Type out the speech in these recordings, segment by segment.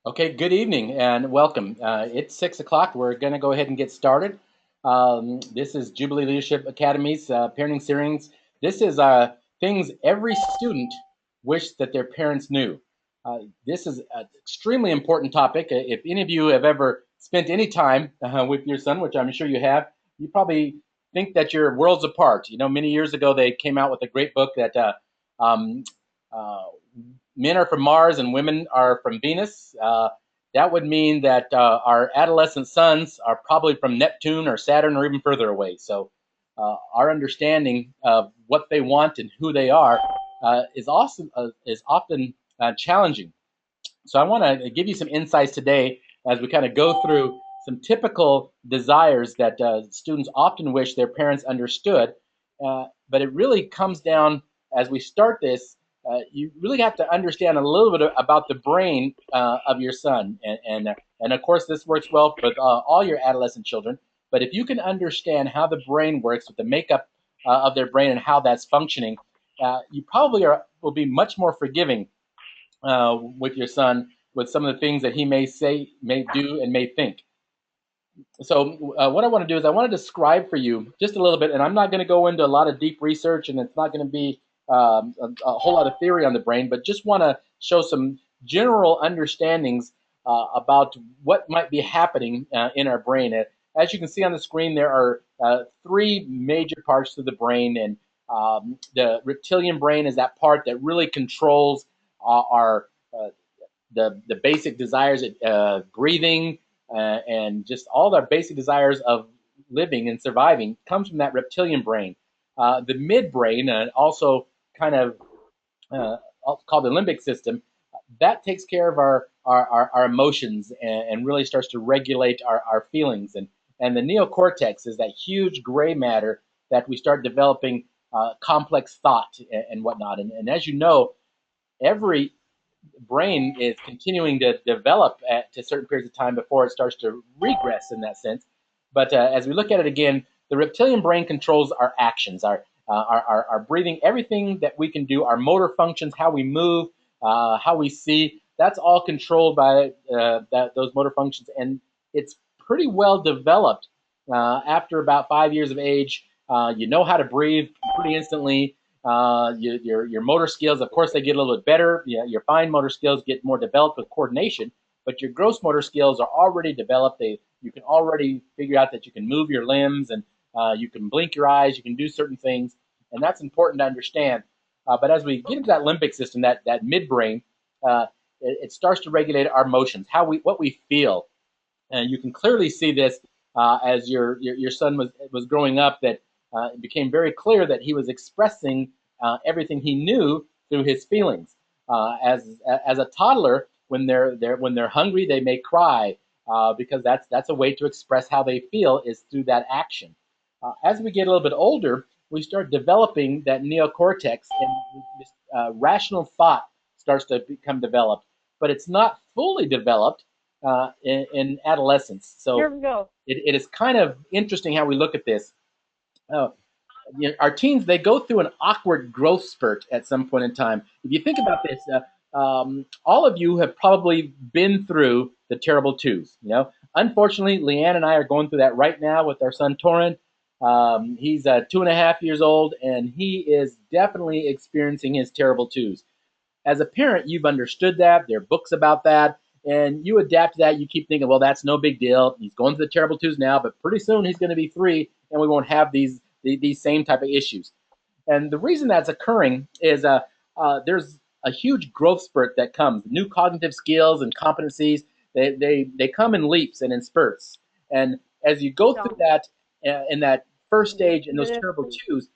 Okay, good evening and welcome. It's 6 o'clock. We're going to go ahead and get started. This is Jubilee Leadership Academy's parenting series. This is things every student wish that their parents knew. This is an extremely important topic. If any of you have ever spent any time with your son, which I'm sure you have, you probably think that you're worlds apart. You know, many years ago they came out with a great book that um, uh, men are from Mars and women are from Venus. That would mean that our adolescent sons are probably from Neptune or Saturn or even further away. So our understanding of what they want and who they are is often challenging. So I want to give you some insights today as we kind of go through some typical desires that students often wish their parents understood. But it really comes down as we start this. You really have to understand a little bit about the brain of your son, and of course this works well with all your adolescent children. But if you can understand how the brain works with the makeup of their brain and how that's functioning, you probably will be much more forgiving with your son with some of the things that he may say, may do, and may think. So, what I want to do is I want to describe for you just a little bit, and I'm not going to go into a lot of deep research, and it's not going to be a whole lot of theory on the brain, but just want to show some general understandings about what might be happening in our brain. As you can see on the screen, there are three major parts to the brain, and the reptilian brain is that part that really controls our the basic desires, breathing, and just all our basic desires of living and surviving comes from that reptilian brain. The midbrain, also kind of uh, called the limbic system, that takes care of our emotions and really starts to regulate our feelings. And the neocortex is that huge gray matter that we start developing complex thought and whatnot. And as you know, every brain is continuing to develop to certain periods of time before it starts to regress in that sense. But as we look at it again, the reptilian brain controls our actions, our breathing, everything that we can do, our motor functions, how we move, how we see. That's all controlled by those motor functions, and it's pretty well developed after about 5 years of age. You know how to breathe pretty instantly. Your motor skills, of course, they get a little bit better. Your fine motor skills get more developed with coordination, but your gross motor skills are already developed. You can already figure out that you can move your limbs and you can blink your eyes. You can do certain things, and that's important to understand. But as we get into that limbic system, that midbrain, it starts to regulate our emotions, what we feel, and you can clearly see this as your son was growing up. That it became very clear that he was expressing everything he knew through his feelings. As a toddler, when they're hungry, they may cry because that's a way to express how they feel is through that action. As we get a little bit older, we start developing that neocortex, and this rational thought starts to become developed, but it's not fully developed in adolescence. Here So we go. it is kind of interesting how we look at this. Uh, our teens, they go through an awkward growth spurt at some point in time. If you think about this, all of you have probably been through the terrible twos. Unfortunately, Leanne and I are going through that right now with our son Torin. He's 2.5 years old, and he is definitely experiencing his terrible twos. As a parent, you've understood that. There are books about that. And you adapt to that. You keep thinking, well, that's no big deal. He's going through the terrible twos now, but pretty soon he's going to be 3, and we won't have these same type of issues. And the reason that's occurring is there's a huge growth spurt that comes. New cognitive skills and competencies, they come in leaps and in spurts. And as you go through that in that first stage in those terrible twos,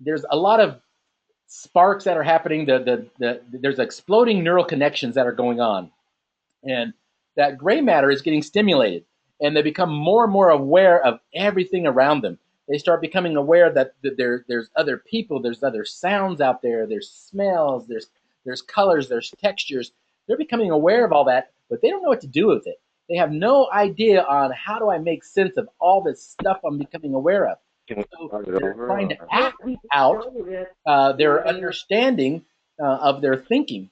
there's a lot of sparks that are happening. There's exploding neural connections that are going on, and that gray matter is getting stimulated, and they become more and more aware of everything around them. They start becoming aware that there's other people, there's other sounds out there, there's smells, there's colors, there's textures. They're becoming aware of all that, but they don't know what to do with it. They have no idea on how do I make sense of all this stuff I'm becoming aware of. Can we So start it they're trying over? to Or? act out their understanding of their thinking.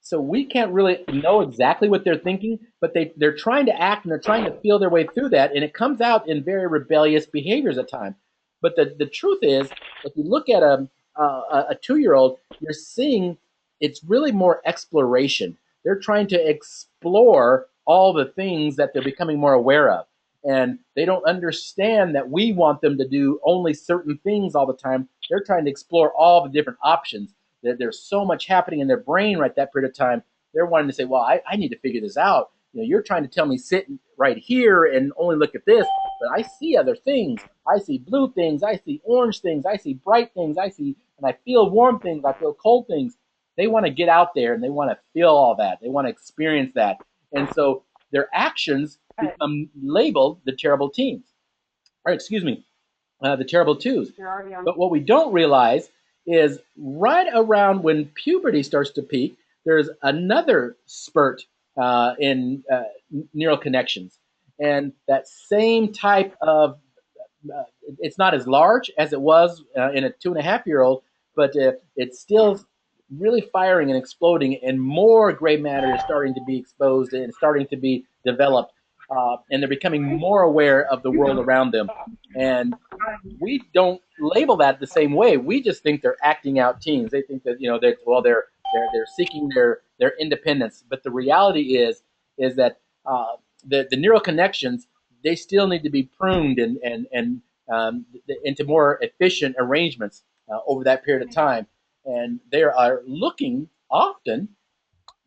So we can't really know exactly what they're thinking, but they're trying to act and they're trying to feel their way through that, and it comes out in very rebellious behaviors at times. But the truth is, if you look at a 2 year old, you're seeing it's really more exploration. They're trying to explore all the things that they're becoming more aware of. And they don't understand that we want them to do only certain things all the time. They're trying to explore all the different options. There's so much happening in their brain right that period of time. They're wanting to say, well, I need to figure this out. You're trying to tell me sit right here and only look at this, but I see other things. I see blue things. I see orange things. I see bright things. And I feel warm things. I feel cold things. They want to get out there and they want to feel all that. They want to experience that. And so their actions become labeled the terrible teens, or excuse me, the terrible twos. But what we don't realize is right around when puberty starts to peak, there's another spurt in neural connections. And that same type of, it's not as large as it was in a 2.5 year old, but it's still really firing and exploding, and more gray matter is starting to be exposed and starting to be developed. And they're becoming more aware of the world around them. And we don't label that the same way. We just think they're acting out teens. They think that they're seeking their independence. But the reality is that the neural connections, they still need to be pruned and into more efficient arrangements over that period of time. And they are looking often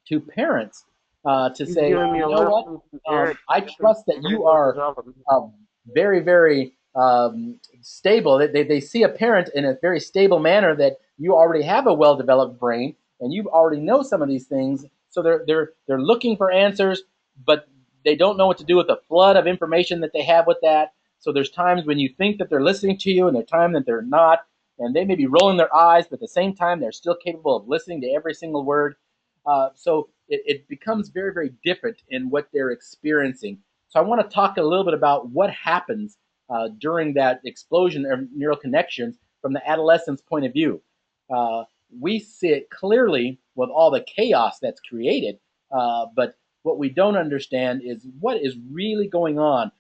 to parents to say, you know what, I trust that you are very, very stable. They see a parent in a very stable manner that you already have a well-developed brain and you already know some of these things. So they're looking for answers, but they don't know what to do with the flood of information that they have with that. So there's times when you think that they're listening to you, and there's times that they're not, and they may be rolling their eyes, but at the same time they're still capable of listening to every single word. So it becomes very, very different in what they're experiencing. So I want to talk a little bit about what happens during that explosion of neural connections from the adolescent's point of view. Uh, we see it clearly with all the chaos that's created, but what we don't understand is what is really going on.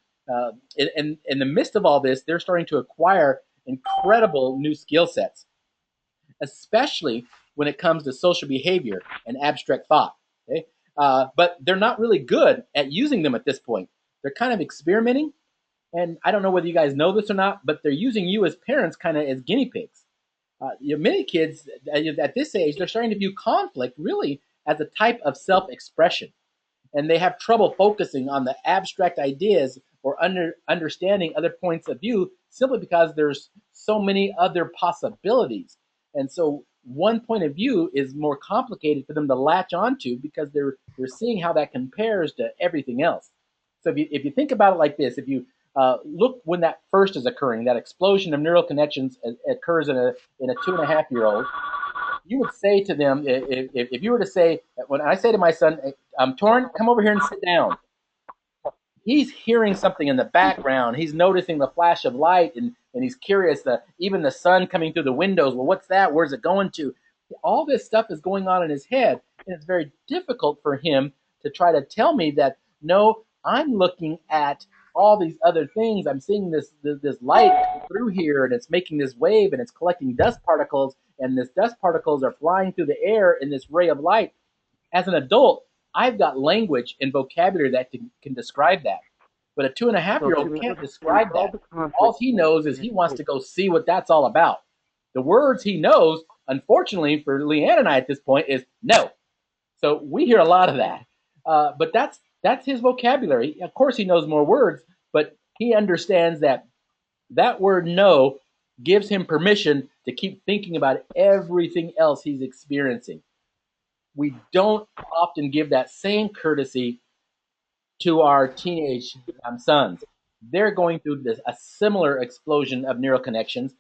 In the midst of all this, they're starting to acquire incredible new skill sets, especially when it comes to social behavior and abstract thought. Okay? But they're not really good at using them at this point. They're kind of experimenting, and I don't know whether you guys know this or not, but they're using you as parents kind of as guinea pigs. Many kids at this age, they're starting to view conflict really as a type of self-expression, and they have trouble focusing on the abstract ideas or understanding other points of view simply because there's so many other possibilities. And so one point of view is more complicated for them to latch onto because they're seeing how that compares to everything else. So if you think about it like this, if you look when that first is occurring, that explosion of neural connections occurs in a 2.5 year old, you would say to them, if you were to say, when I say to my son, Torrin, come over here and sit down, he's hearing something in the background. He's noticing the flash of light, and he's curious. Even the sun coming through the windows. Well, what's that? Where's it going to? All this stuff is going on in his head, and it's very difficult for him to try to tell me that, no, I'm looking at all these other things. I'm seeing this light through here, and it's making this wave, and it's collecting dust particles, and this dust particles are flying through the air in this ray of light. As an adult, I've got language and vocabulary that can describe that. But a 2.5 year old can't describe that. All he knows is he wants to go see what that's all about. The words he knows, unfortunately for Leanne and I at this point, is no. So we hear a lot of that. But that's his vocabulary. Of course, he knows more words, but he understands that that word no gives him permission to keep thinking about everything else he's experiencing. We don't often give that same courtesy to our teenage sons. They're going through a similar explosion of neural connections.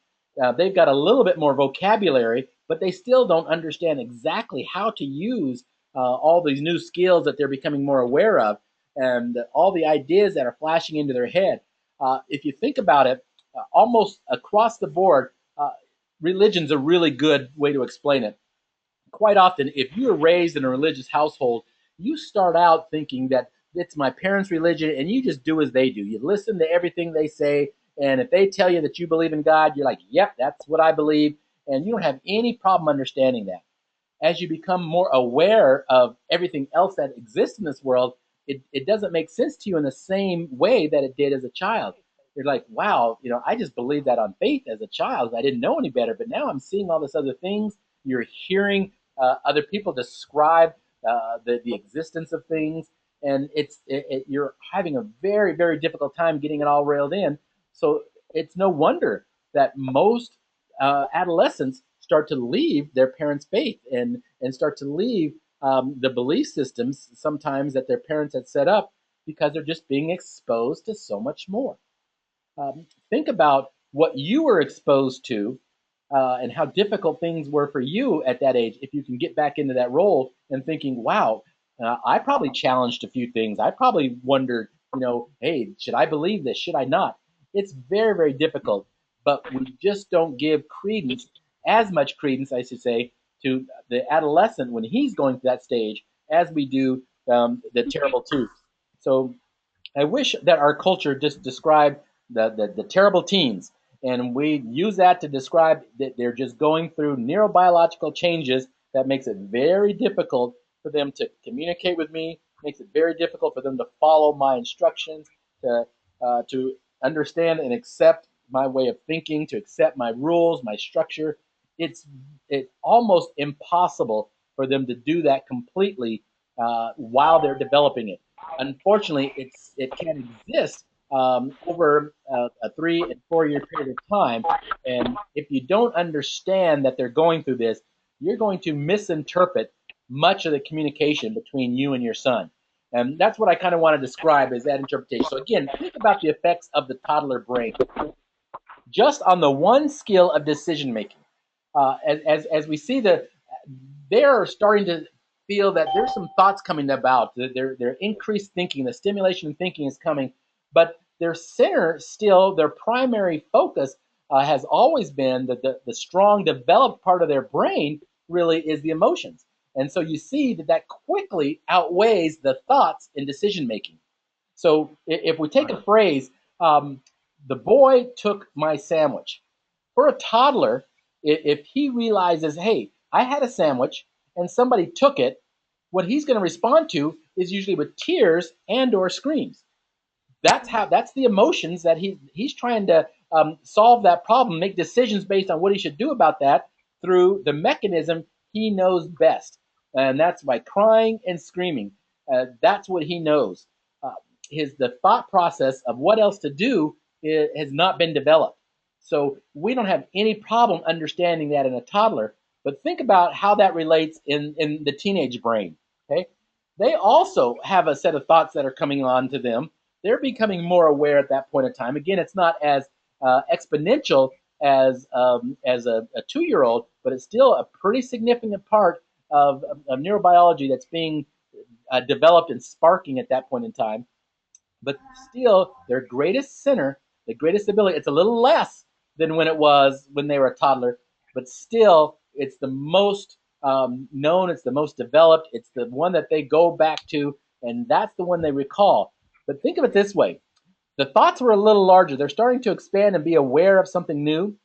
They've got a little bit more vocabulary, but they still don't understand exactly how to use all these new skills that they're becoming more aware of, and all the ideas that are flashing into their head. If you think about it, almost across the board, religion's a really good way to explain it. quite often, if you are raised in a religious household, you start out thinking that it's my parents' religion and you just do as they do. You listen to everything they say. And if they tell you that you believe in God, you're like, yep, that's what I believe. And you don't have any problem understanding that. As you become more aware of everything else that exists in this world, it doesn't make sense to you in the same way that it did as a child. You're like, wow, I just believed that on faith as a child. I didn't know any better, but now I'm seeing all this other things. You're hearing other people describe the existence of things, and you're having a very, very difficult time getting it all railed in. So it's no wonder that most adolescents start to leave their parents' faith and start to leave the belief systems sometimes that their parents had set up because they're just being exposed to so much more. Think about what you were exposed to and how difficult things were for you at that age. If you can get back into that role and thinking, wow, I probably challenged a few things. I probably wondered, hey, should I believe this? Should I not? It's very, very difficult, but we just don't give credence, as much credence, I should say, to the adolescent when he's going through that stage as we do the terrible twos. So I wish that our culture just described the terrible teens, and we use that to describe that they're just going through neurobiological changes that makes it very difficult for them to communicate with me, makes it very difficult for them to follow my instructions, to understand and accept my way of thinking, to accept my rules, my structure. It's almost impossible for them to do that completely while they're developing it. Unfortunately, it can exist over a 3 and 4 year period of time, and if you don't understand that they're going through this, you're going to misinterpret much of the communication between you and your son. And that's what I kind of want to describe as that interpretation. So again, think about the effects of the toddler brain just on the one skill of decision making. As we see they're starting to feel that there's some thoughts coming about. Their increased thinking, the stimulation and thinking is coming, but their center still, their primary focus has always been that the strong developed part of their brain really is the emotions. And so you see that quickly outweighs the thoughts in decision making. So if we take a phrase, the boy took my sandwich. For a toddler, if he realizes, hey, I had a sandwich and somebody took it, what he's going to respond to is usually with tears and or screams. That's the emotions that he's trying to solve that problem, make decisions based on what he should do about that through the mechanism he knows best, and that's by crying and screaming. That's what he knows. Uh, the thought process of what else to do has not been developed. So we don't have any problem understanding that in a toddler. But think about how that relates in the teenage brain. Okay, they also have a set of thoughts that are coming on to them. They're becoming more aware at that point in time. Again, it's not as exponential as a 2 year old, but it's still a pretty significant part of neurobiology that's being developed and sparking at that point in time. But still, their greatest center, the greatest ability, it's a little less than when it was when they were a toddler, but still, it's the most known, it's the most developed, it's the one that they go back to, and that's the one they recall. But think of it this way: the thoughts were a little larger. They're starting to expand and be aware of something new.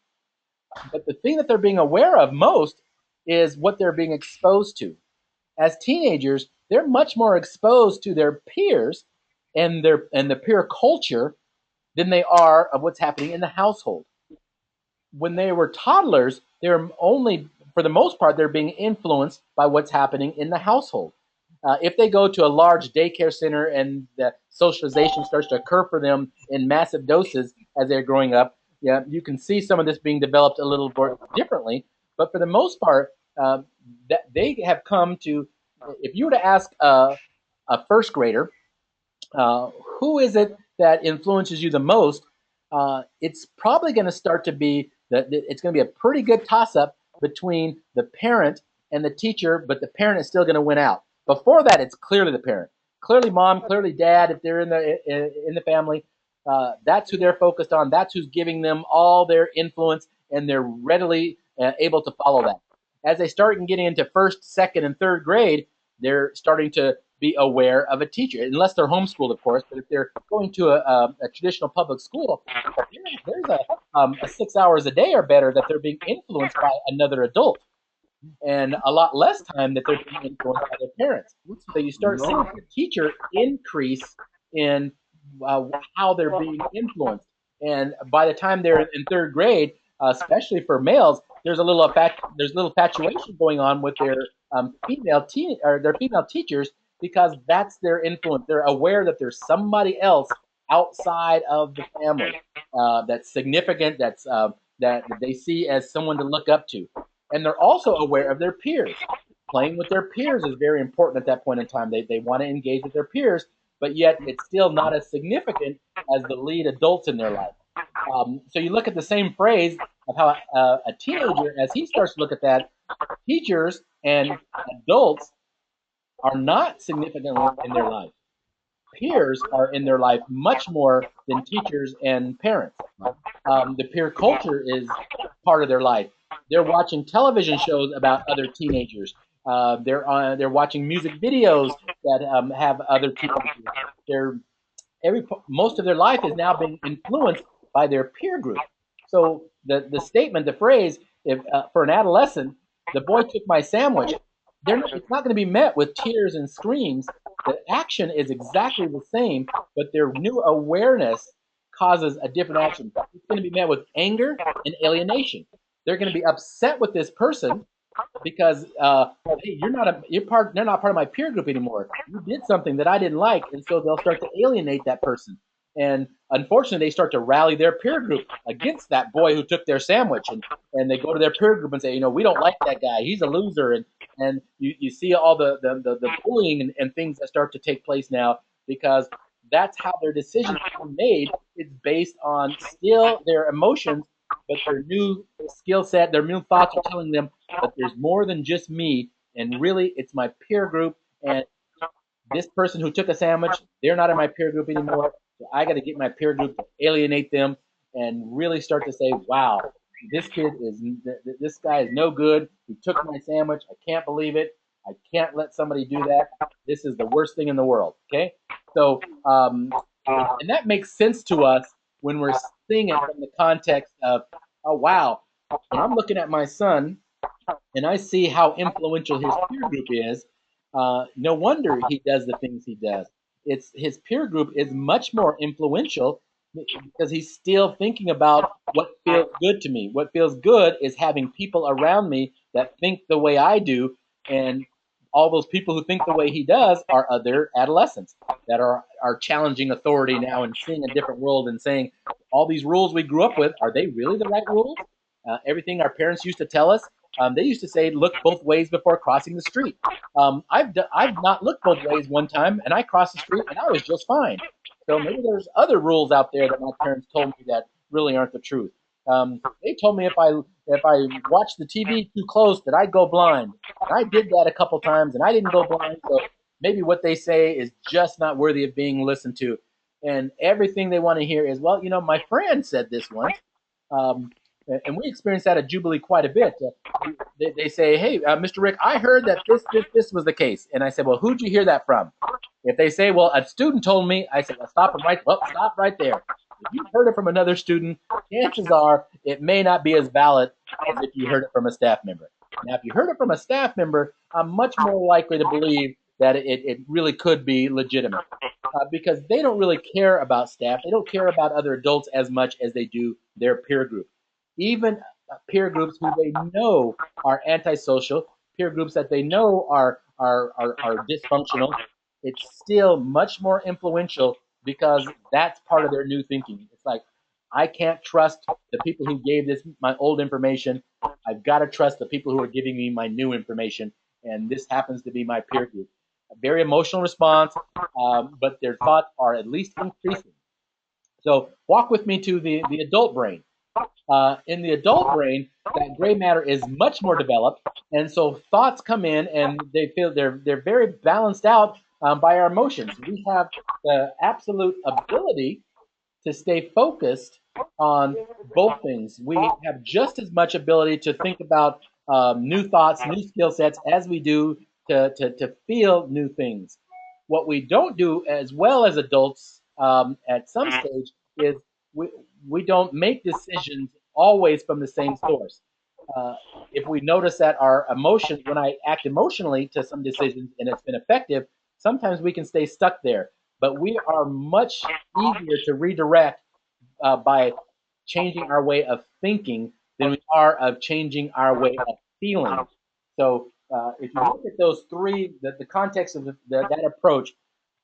But the thing that they're being aware of most is what they're being exposed to. As teenagers, they're much more exposed to their peers and the peer culture than they are of what's happening in the household. When they were toddlers, they're only, for the most part, they're being influenced by what's happening in the household. If they go to a large daycare center and the socialization starts to occur for them in massive doses as they're growing up, yeah, you can see some of this being developed a little more differently. But for the most part, that they have come to. If you were to ask a first grader, uh, who is it that influences you the most? It's probably going to start to be that it's going to be a pretty good toss up between the parent and the teacher, but the parent is still going to win out. Before that, it's clearly the parent, clearly mom, clearly dad. If they're in the family, that's who they're focused on. That's who's giving them all their influence, and they're readily able to follow that. as they start getting into first, second, and third grade, they're starting to be aware of a teacher, unless they're homeschooled, of course. But if they're going to a traditional public school, there's a 6 hours a day or better that they're being influenced by another adult, and a lot less time that they're being influenced by their parents. So you start seeing the teacher increase in how they're being influenced. And by the time they're in third grade, especially for males, there's a little infatuation going on with their their female teachers, because that's their influence. They're aware that there's somebody else outside of the family that's significant, that they see as someone to look up to, and they're also aware of their peers. Playing with their peers is very important at that point in time. They want to engage with their peers, but yet it's still not as significant as the lead adults in their life. So you look at the same phrase of how a teenager, as he starts to look at that, teachers and adults are not significant in their life. Peers are in their life much more than teachers and parents. The peer culture is part of their life. They're watching television shows about other teenagers. They're watching music videos that have other teenagers. They're most of their life is now being influenced by their peer group. So the statement, the phrase, if for an adolescent, the boy took my sandwich, it's not going to be met with tears and screams. The action is exactly the same, but their new awareness causes a different action. It's going to be met with anger and alienation. They're going to be upset with this person because hey, they're not part of my peer group anymore. You did something that I didn't like, and so they'll start to alienate that person. And unfortunately, they start to rally their peer group against that boy who took their sandwich, and they go to their peer group and say, we don't like that guy. He's a loser. And you see all the bullying and things that start to take place now, because that's how their decisions are made. It's based on still their emotions, but their new skill set, their new thoughts are telling them that there's more than just me, and really it's my peer group, and this person who took a sandwich, they're not in my peer group anymore. So I got to get my peer group to alienate them and really start to say, wow, this guy is no good. He took my sandwich. I can't believe it. I can't let somebody do that. This is the worst thing in the world. Okay. So, and that makes sense to us when we're seeing it from the context of, oh, wow, when I'm looking at my son and I see how influential his peer group is, no wonder he does the things he does. It's his peer group is much more influential because he's still thinking about what feels good to me. What feels good is having people around me that think the way I do, and all those people who think the way he does are other adolescents that are challenging authority now and seeing a different world and saying, all these rules we grew up with, are they really the right rules? Everything our parents used to tell us, they used to say, look both ways before crossing the street. I've not looked both ways one time, and I crossed the street, and I was just fine. So maybe there's other rules out there that my parents told me that really aren't the truth. They told me if I watched the TV too close that I'd go blind. And I did that a couple times, and I didn't go blind. So maybe what they say is just not worthy of being listened to. And everything they want to hear is, well, my friend said this once. And we experience that at Jubilee quite a bit. They say, hey, Mr. Rick, I heard that this was the case. And I said, well, who'd you hear that from? If they say, well, a student told me, I said, well, stop right there. If you heard it from another student, chances are it may not be as valid as if you heard it from a staff member. Now, if you heard it from a staff member, I'm much more likely to believe that it really could be legitimate, because they don't really care about staff. They don't care about other adults as much as they do their peer group. Even peer groups who they know are antisocial, peer groups that they know are dysfunctional, it's still much more influential because that's part of their new thinking. It's like, I can't trust the people who gave my old information. I've got to trust the people who are giving me my new information, and this happens to be my peer group. A very emotional response, but their thoughts are at least increasing. So walk with me to the adult brain. In the adult brain, that gray matter is much more developed, and so thoughts come in and they feel they're very balanced out by our emotions. We have the absolute ability to stay focused on both things. We have just as much ability to think about new thoughts, new skill sets as we do to feel new things. What we don't do as well as adults at some stage is we, we don't make decisions always from the same source. Uh, if we notice that our emotions, when I act emotionally to some decisions and it's been effective, sometimes we can stay stuck there. But we are much easier to redirect by changing our way of thinking than we are of changing our way of feeling. So if you look at those three, the context of that approach,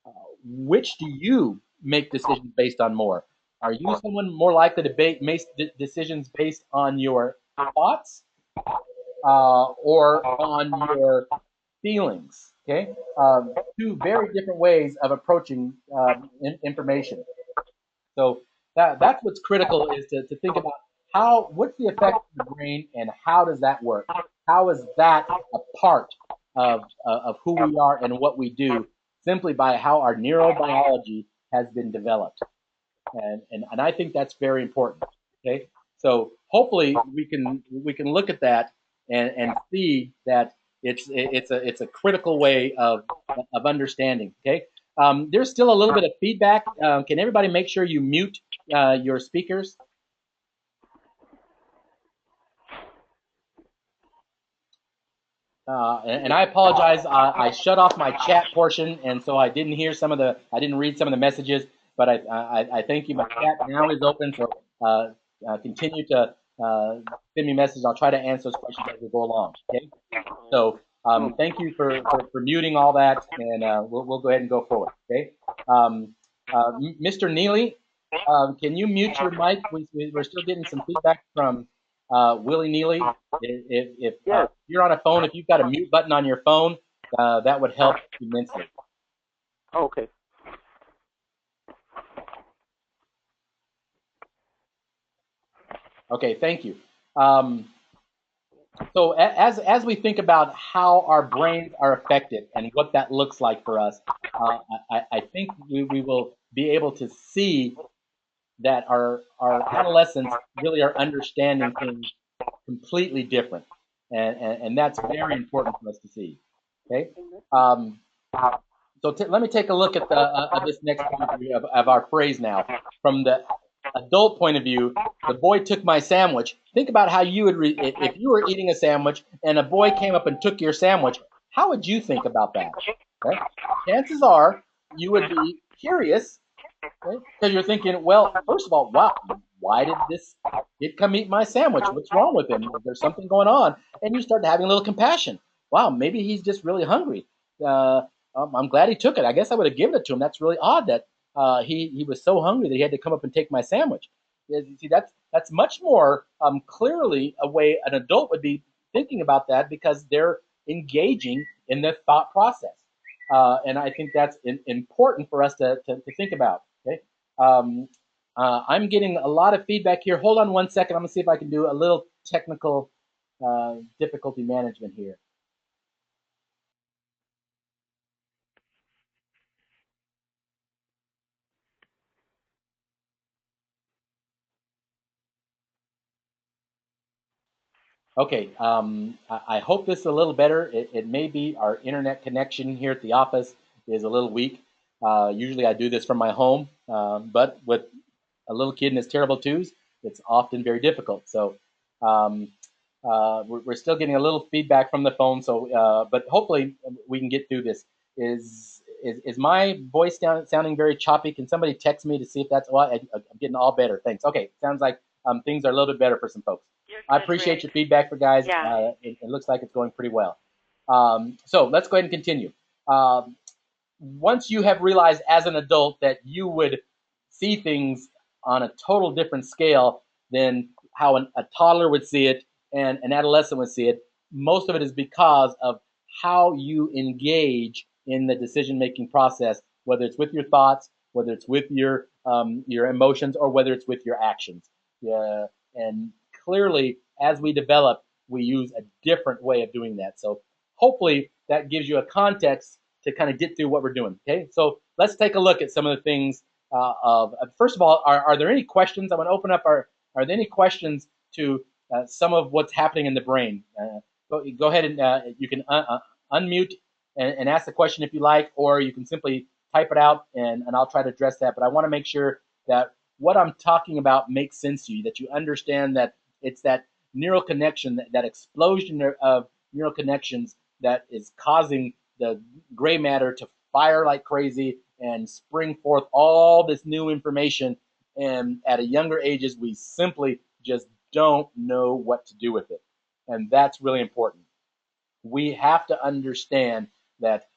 uh, which do you make decisions based on more? Are you someone more likely to make decisions based on your thoughts or on your feelings? Okay, two very different ways of approaching information. So that's what's critical is to think about what's the effect of the brain and how does that work? How is that a part of who we are and what we do simply by how our neurobiology has been developed? And I think that's very important. Okay, so hopefully we can look at that and see that it's a critical way of understanding. Okay, there's still a little bit of feedback. Can everybody make sure you mute your speakers? And I apologize. I shut off my chat portion, and so I didn't read some of the messages. But I thank you. My chat now is open, so continue to send me messages. I'll try to answer those questions as we go along. Okay. So thank you for muting all that, and we'll go ahead and go forward. Okay. Mr. Neely, can you mute your mic? We're still getting some feedback from Willie Neely. If you're on a phone, if you've got a mute button on your phone, that would help immensely. Okay. Okay, thank you. So as we think about how our brains are affected and what that looks like for us, I think we will be able to see that our adolescents really are understanding things completely different, and that's very important for us to see. Okay, so let me take a look at this next point of our phrase now. From the adult point of view, the boy took my sandwich. Think about how you would if you were eating a sandwich and a boy came up and took your sandwich. How would you think about that? Okay? Chances are you would be curious because you're thinking, well, first of all, wow, why did this kid come eat my sandwich? What's wrong with him? There's something going on. And you start having a little compassion. Wow, maybe he's just really hungry. Uh, I'm glad he took it. I guess I would have given it to him. That's really odd that he was so hungry that he had to come up and take my sandwich. See, that's much more clearly a way an adult would be thinking about that because they're engaging in the thought process. And I think that's important for us to think about. Okay. Um, I'm getting a lot of feedback here. Hold on one second. I'm going to see if I can do a little technical difficulty management here. Okay, I hope this is a little better. It may be our internet connection here at the office is a little weak. Usually I do this from my home, but with a little kid and his terrible twos, it's often very difficult. So um, we're still getting a little feedback from the phone. So, but hopefully we can get through this. Is my voice sounding very choppy? Can somebody text me to see if that's? Well, I'm getting all better. Thanks. Okay, sounds like things are a little bit better for some folks. I appreciate your feedback, for guys. Yeah. It looks like it's going pretty well. So let's go ahead and continue. Once you have realized as an adult that you would see things on a total different scale than how a toddler would see it and an adolescent would see it, most of it is because of how you engage in the decision making process, whether it's with your thoughts, whether it's with your emotions, or whether it's with your actions. Yeah, and clearly, as we develop, we use a different way of doing that. So hopefully, that gives you a context to kind of get through what we're doing. Okay, so let's take a look at some of the things. First of all, are there any questions? I want to open up are there any questions to some of what's happening in the brain? go ahead and you can unmute and ask the question if you like, or you can simply type it out and I'll try to address that. But I want to make sure that what I'm talking about makes sense to you, that you understand that it's that neural connection, that explosion of neural connections that is causing the gray matter to fire like crazy and spring forth all this new information. And at a younger ages, we simply just don't know what to do with it. And that's really important. We have to understand that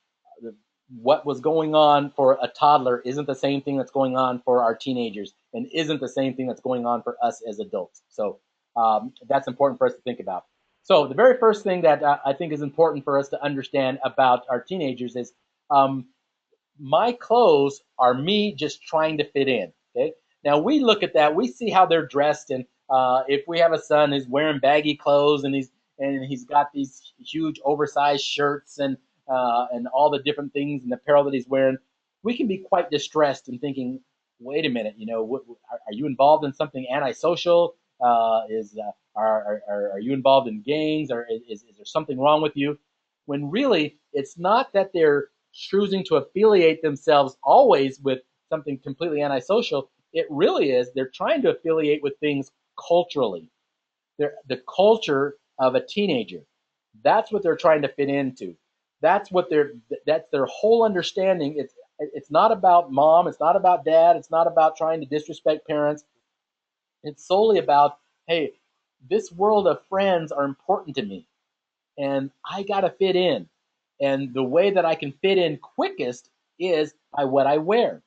what was going on for a toddler isn't the same thing that's going on for our teenagers and isn't the same thing that's going on for us as adults. So that's important for us to think about. So the very first thing that I think is important for us to understand about our teenagers is um, my clothes are me just trying to fit in. Okay. Now we look at that, we see how they're dressed, and if we have a son who's wearing baggy clothes and he's got these huge oversized shirts and all the different things and apparel that he's wearing, we can be quite distressed and thinking, wait a minute, are you involved in something antisocial? Are you involved in gangs, or is there something wrong with you? When really it's not that they're choosing to affiliate themselves always with something completely antisocial. It really is they're trying to affiliate with things culturally. They're the culture of a teenager. That's what they're trying to fit into. That's their whole understanding. It's not about mom. It's not about dad. It's not about trying to disrespect parents. It's solely about, hey, this world of friends are important to me and I got to fit in. And the way that I can fit in quickest is by what I wear.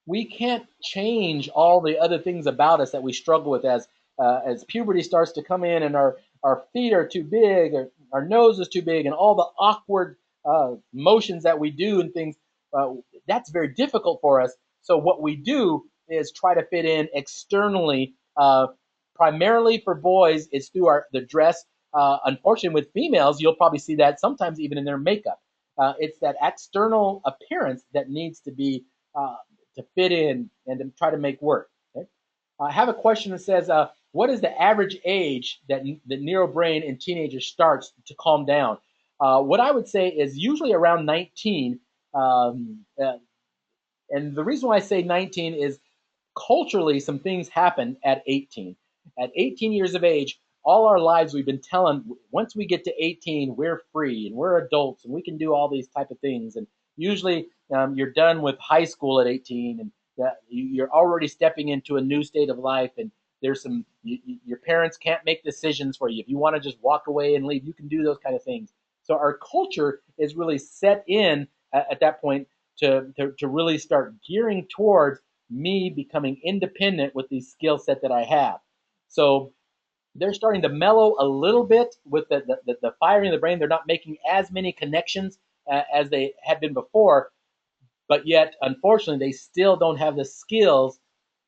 We can't change all the other things about us that we struggle with as puberty starts to come in and our feet are too big, or our nose is too big, and all the awkward motions that we do and things. That's very difficult for us. So what we do is try to fit in externally. Primarily for boys, it's through the dress. Unfortunately, with females, you'll probably see that sometimes even in their makeup. It's that external appearance that needs to be to fit in and to try to make work. Okay? I have a question that says, what is the average age that the neural brain in teenagers starts to calm down? What I would say is usually around 19. And the reason why I say 19 is culturally some things happen at 18. At 18 years of age, all our lives we've been telling, once we get to 18, we're free and we're adults and we can do all these type of things. And usually you're done with high school at 18, and you're already stepping into a new state of life. And there's your parents can't make decisions for you. If you want to just walk away and leave, you can do those kind of things. So our culture is really set in at that point to really start gearing towards me becoming independent with the skill set that I have. So they're starting to mellow a little bit with the firing of the brain. They're not making as many connections as they had been before, but yet, unfortunately, they still don't have the skills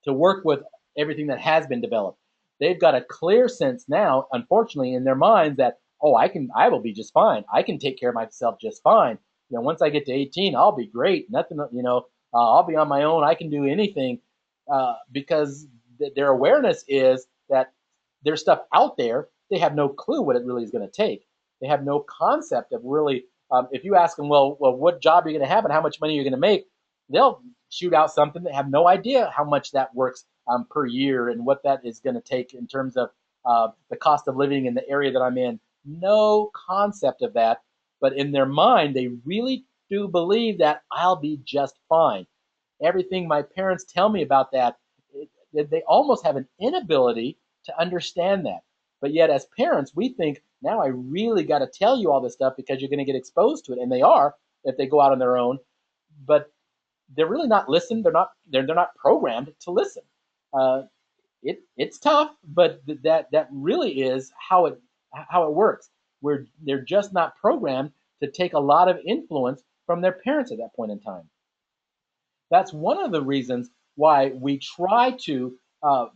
to work with everything that has been developed. They've got a clear sense now, unfortunately, in their minds that, oh, I will be just fine. I can take care of myself just fine. Once I get to 18, I'll be great. Nothing, I'll be on my own. I can do anything because their awareness is that there's stuff out there. They have no clue what it really is going to take. They have no concept of really. If you ask them, well, what job are you going to have and how much money you're going to make, they'll shoot out something. They have no idea how much that works per year and what that is going to take in terms of the cost of living in the area that I'm in. No concept of that. But in their mind, they really do believe that I'll be just fine. Everything my parents tell me about that, they almost have an inability to understand that. But yet, as parents, we think, now I really got to tell you all this stuff because you're going to get exposed to it. And they are if they go out on their own. But they're really not listened. They're not programmed to listen. Uh, it's tough, but that really is how it works. Where they're just not programmed to take a lot of influence from their parents at that point in time. That's one of the reasons why we try to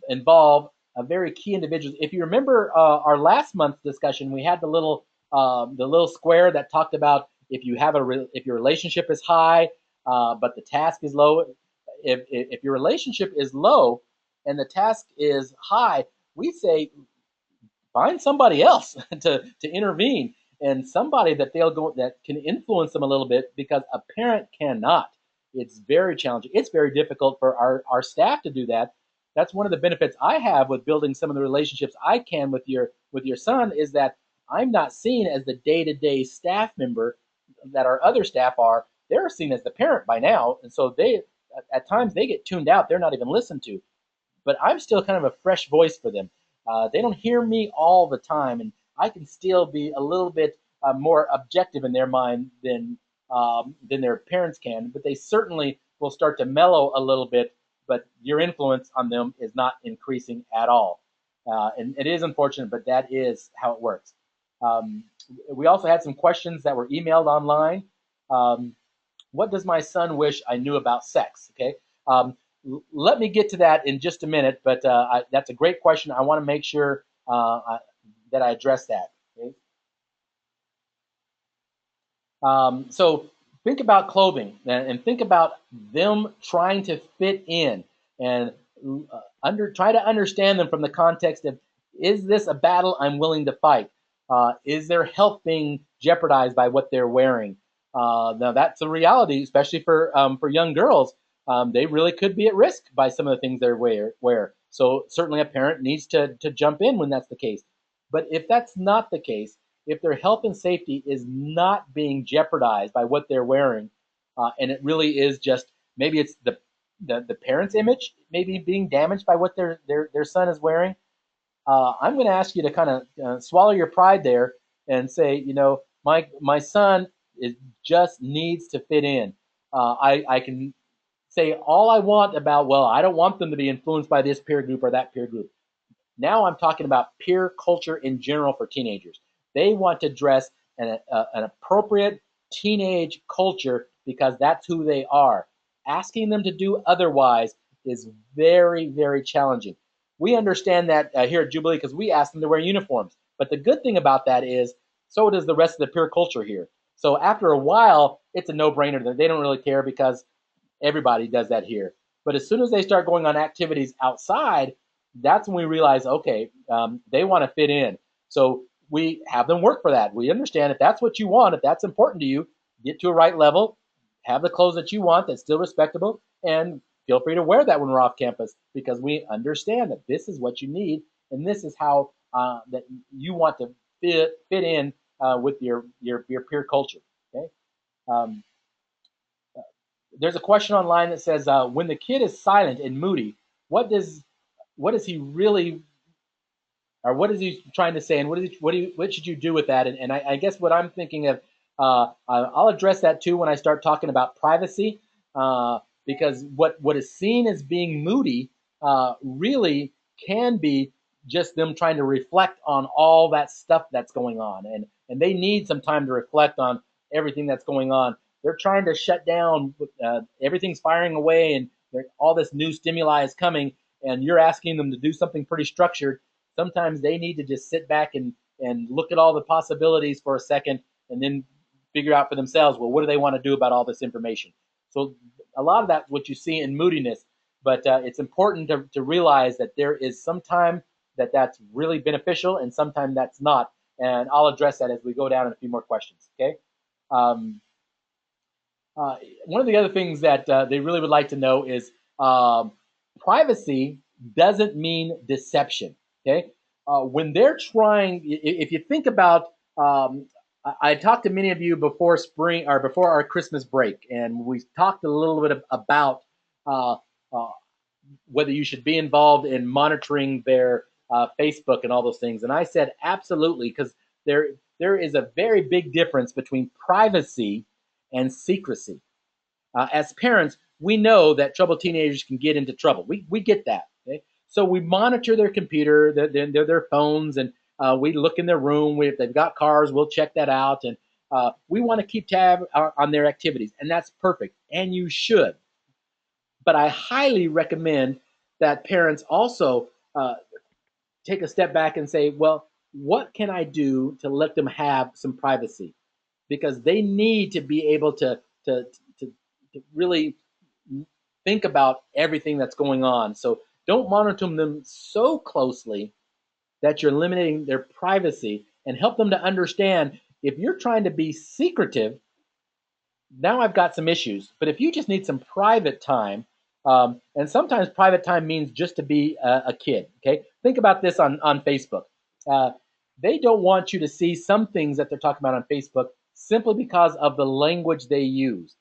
involve a very key individuals. If you remember our last month's discussion, we had the little square that talked about if you have if your relationship is high, but the task is low. If your relationship is low and the task is high, we say find somebody else to intervene, and somebody that they'll go that can influence them a little bit, because a parent cannot. It's very challenging. It's very difficult for our staff to do that. That's one of the benefits I have with building some of the relationships I can with your son, is that I'm not seen as the day-to-day staff member that our other staff are. They're seen as the parent by now, and so they at times they get tuned out. They're not even listened to, but I'm still kind of a fresh voice for them. They don't hear me all the time, and I can still be a little bit more objective in their mind than their parents can. But they certainly will start to mellow a little bit. But your influence on them is not increasing at all, and it is unfortunate, but that is how it works. Um, we also had some questions that were emailed online. Um, what does my son wish I knew about sex? Okay. Um, Let me get to that in just a minute, but that's a great question. I want to make sure that I address that. Okay? So think about clothing, and think about them trying to fit in, and try to understand them from the context of, is this a battle I'm willing to fight? Is their health being jeopardized by what they're wearing? Now that's a reality, especially for young girls. They really could be at risk by some of the things they wear. So certainly a parent needs to jump in when that's the case. But if that's not the case, if their health and safety is not being jeopardized by what they're wearing, and it really is just, maybe it's the parent's image maybe being damaged by what their son is wearing, I'm going to ask you to kind of swallow your pride there and say, my son is just needs to fit in. I can say all I want about, well, I don't want them to be influenced by this peer group or that peer group. Now I'm talking about peer culture in general for teenagers. They want to dress an appropriate teenage culture because that's who they are. Asking them to do otherwise is very, very challenging. We understand that here at Jubilee because we ask them to wear uniforms. But the good thing about that is, so does the rest of the peer culture here. So after a while, it's a no-brainer. They don't really care because everybody does that here. But as soon as they start going on activities outside, that's when we realize, okay, they want to fit in. So we have them work for that. We understand if that's what you want, if that's important to you, get to a right level, have the clothes that you want that's still respectable, and feel free to wear that when we're off campus, because we understand that this is what you need, and this is how that you want to fit in with your peer culture. Okay. Um, there's a question online that says, when the kid is silent and moody, what does what is he really, or what is he trying to say, and what should you do with that? And I guess what I'm thinking of, I'll address that too when I start talking about privacy, because what is seen as being moody really can be just them trying to reflect on all that stuff that's going on, and they need some time to reflect on everything that's going on. They're trying to shut down, everything's firing away, and all this new stimuli is coming, and you're asking them to do something pretty structured. Sometimes they need to just sit back and look at all the possibilities for a second, and then figure out for themselves, well, what do they want to do about all this information? So a lot of that's what you see in moodiness, but it's important to realize that there is some time that's really beneficial and sometimes that's not. And I'll address that as we go down in a few more questions. Okay. Um, One of the other things that they really would like to know is, privacy doesn't mean deception. Okay, when they're trying, if you think about, I talked to many of you before spring or before our Christmas break, and we talked a little bit about uh, uh, whether you should be involved in monitoring their Facebook and all those things. And I said absolutely, because there is a very big difference between privacy and secrecy. As parents, we know that troubled teenagers can get into trouble. We get that. Okay? So we monitor their computer, their phones, and we look in their room. If they've got cars, we'll check that out. And we want to keep tab on their activities. And that's perfect. And you should. But I highly recommend that parents also take a step back and say, well, what can I do to let them have some privacy? Because they need to be able to, to really think about everything that's going on. So don't monitor them so closely that you're eliminating their privacy, and help them to understand if you're trying to be secretive, now I've got some issues. But if you just need some private time, and sometimes private time means just to be a kid. Okay, think about this on Facebook. Uh, they don't want you to see some things that they're talking about on Facebook simply because of the language they use.